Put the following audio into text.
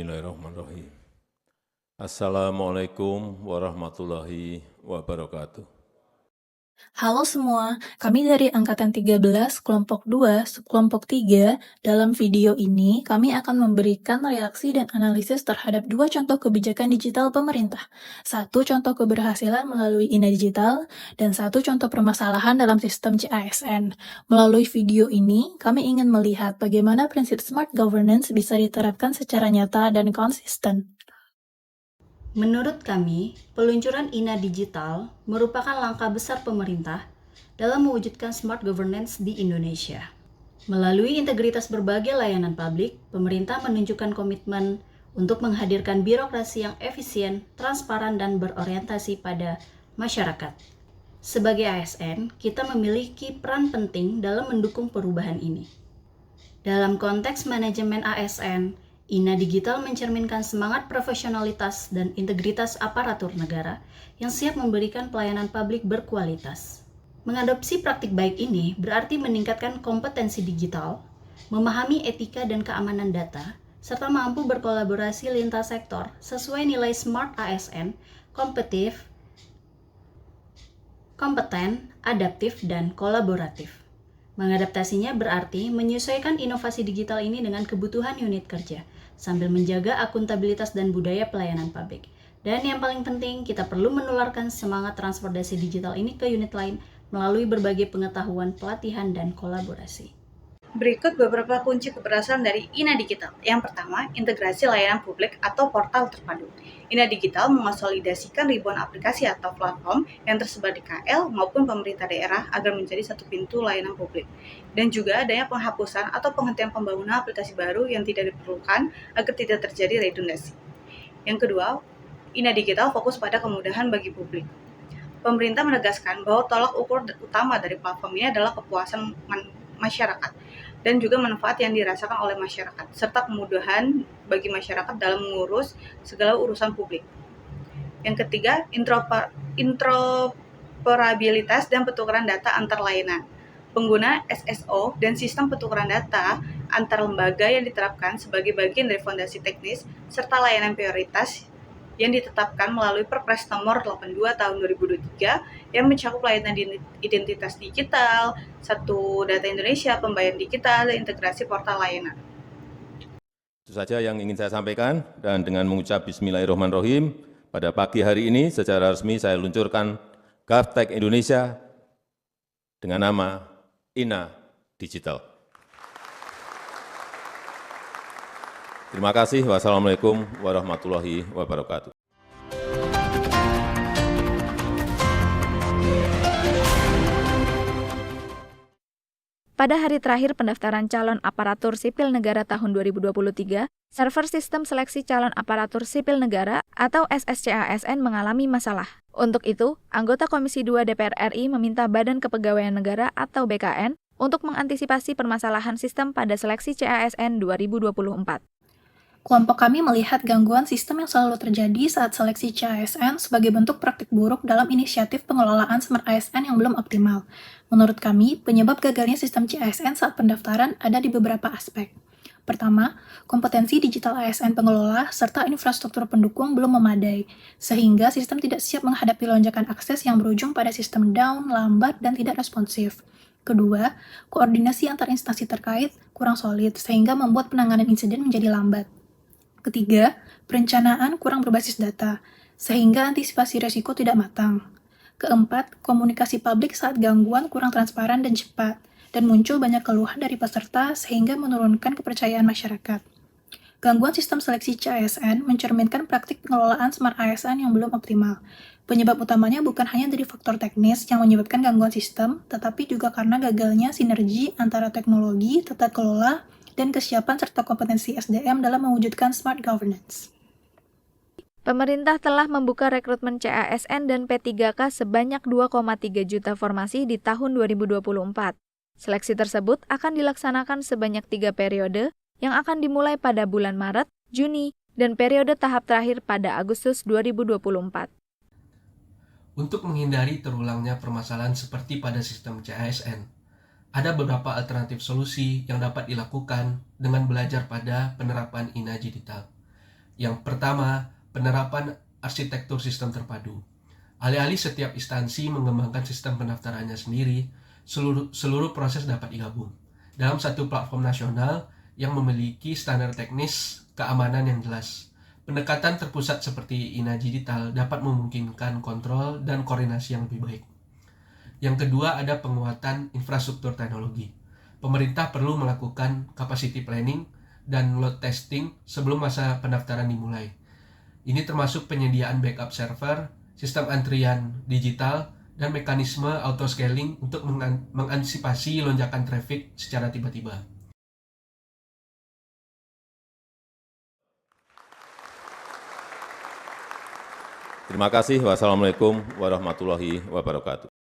Bismillahirrahmanirrahim. Assalamualaikum warahmatullahi wabarakatuh. Halo semua, kami dari Angkatan 13, Kelompok 2, Subkelompok 3. Dalam video ini, kami akan memberikan reaksi dan analisis terhadap dua contoh kebijakan digital pemerintah. Satu contoh keberhasilan melalui INA Digital, dan satu contoh permasalahan dalam sistem CASN. Melalui video ini, kami ingin melihat bagaimana prinsip smart governance bisa diterapkan secara nyata dan konsisten. Menurut kami, peluncuran INA Digital merupakan langkah besar pemerintah dalam mewujudkan smart governance di Indonesia. Melalui integritas berbagai layanan publik, pemerintah menunjukkan komitmen untuk menghadirkan birokrasi yang efisien, transparan, dan berorientasi pada masyarakat. Sebagai ASN, kita memiliki peran penting dalam mendukung perubahan ini. Dalam konteks manajemen ASN, INA Digital mencerminkan semangat profesionalitas dan integritas aparatur negara yang siap memberikan pelayanan publik berkualitas. Mengadopsi praktik baik ini berarti meningkatkan kompetensi digital, memahami etika dan keamanan data, serta mampu berkolaborasi lintas sektor sesuai nilai SMART ASN, kompetitif, kompeten, adaptif, dan kolaboratif. Mengadaptasinya berarti menyesuaikan inovasi digital ini dengan kebutuhan unit kerja, sambil menjaga akuntabilitas dan budaya pelayanan publik. Dan yang paling penting, kita perlu menularkan semangat transportasi digital ini ke unit lain melalui berbagai pengetahuan, pelatihan, dan kolaborasi. Berikut beberapa kunci keberhasilan dari INA Digital. Yang pertama, integrasi layanan publik atau portal terpadu. INA Digital mengonsolidasikan ribuan aplikasi atau platform yang tersebar di KL maupun pemerintah daerah agar menjadi satu pintu layanan publik. Dan juga adanya penghapusan atau penghentian pembangunan aplikasi baru yang tidak diperlukan agar tidak terjadi redundansi. Yang kedua, INA Digital fokus pada kemudahan bagi publik. Pemerintah menegaskan bahwa tolak ukur utama dari platform ini adalah kepuasan masyarakat dan juga manfaat yang dirasakan oleh masyarakat, serta kemudahan bagi masyarakat dalam mengurus segala urusan publik. Yang ketiga, interoperabilitas dan pertukaran data antar layanan. Pengguna SSO dan sistem pertukaran data antar lembaga yang diterapkan sebagai bagian dari fondasi teknis serta layanan prioritas yang ditetapkan melalui Perpres nomor 82 tahun 2023 yang mencakup layanan identitas digital, Satu Data Indonesia, pembayaran digital, dan integrasi portal layanan. Itu saja yang ingin saya sampaikan, dan dengan mengucap Bismillahirrahmanirrahim, pada pagi hari ini secara resmi saya luncurkan GovTech Indonesia dengan nama INA Digital. Terima kasih. Wassalamualaikum warahmatullahi wabarakatuh. Pada hari terakhir pendaftaran calon aparatur sipil negara tahun 2023, server sistem seleksi calon aparatur sipil negara atau SSCASN mengalami masalah. Untuk itu, anggota Komisi 2 DPR RI meminta Badan Kepegawaian Negara atau BKN untuk mengantisipasi permasalahan sistem pada seleksi CASN 2024. Kelompok kami melihat gangguan sistem yang selalu terjadi saat seleksi CASN sebagai bentuk praktik buruk dalam inisiatif pengelolaan Smart ASN yang belum optimal. Menurut kami, penyebab gagalnya sistem CASN saat pendaftaran ada di beberapa aspek. Pertama, kompetensi digital ASN pengelola serta infrastruktur pendukung belum memadai, sehingga sistem tidak siap menghadapi lonjakan akses yang berujung pada sistem down, lambat, dan tidak responsif. Kedua, koordinasi antar instansi terkait kurang solid, sehingga membuat penanganan insiden menjadi lambat. Ketiga, perencanaan kurang berbasis data, sehingga antisipasi risiko tidak matang. Keempat, komunikasi publik saat gangguan kurang transparan dan cepat, dan muncul banyak keluhan dari peserta sehingga menurunkan kepercayaan masyarakat. Gangguan sistem seleksi CASN mencerminkan praktik pengelolaan Smart ASN yang belum optimal. Penyebab utamanya bukan hanya dari faktor teknis yang menyebabkan gangguan sistem, tetapi juga karena gagalnya sinergi antara teknologi, tata kelola, dan kesiapan serta kompetensi SDM dalam mewujudkan smart governance. Pemerintah telah membuka rekrutmen CASN dan P3K sebanyak 2,3 juta formasi di tahun 2024. Seleksi tersebut akan dilaksanakan sebanyak 3 periode yang akan dimulai pada bulan Maret, Juni, dan periode tahap terakhir pada Agustus 2024. Untuk menghindari terulangnya permasalahan seperti pada sistem CASN, ada beberapa alternatif solusi yang dapat dilakukan dengan belajar pada penerapan INA Digital. Yang pertama, penerapan arsitektur sistem terpadu. Alih-alih setiap instansi mengembangkan sistem pendaftarannya sendiri, seluruh proses dapat digabung dalam satu platform nasional yang memiliki standar teknis keamanan yang jelas. Pendekatan terpusat seperti INA Digital dapat memungkinkan kontrol dan koordinasi yang lebih baik. Yang kedua, ada penguatan infrastruktur teknologi. Pemerintah perlu melakukan capacity planning dan load testing sebelum masa pendaftaran dimulai. Ini termasuk penyediaan backup server, sistem antrian digital, dan mekanisme auto-scaling untuk mengantisipasi lonjakan traffic secara tiba-tiba. Terima kasih. Wassalamualaikum warahmatullahi wabarakatuh.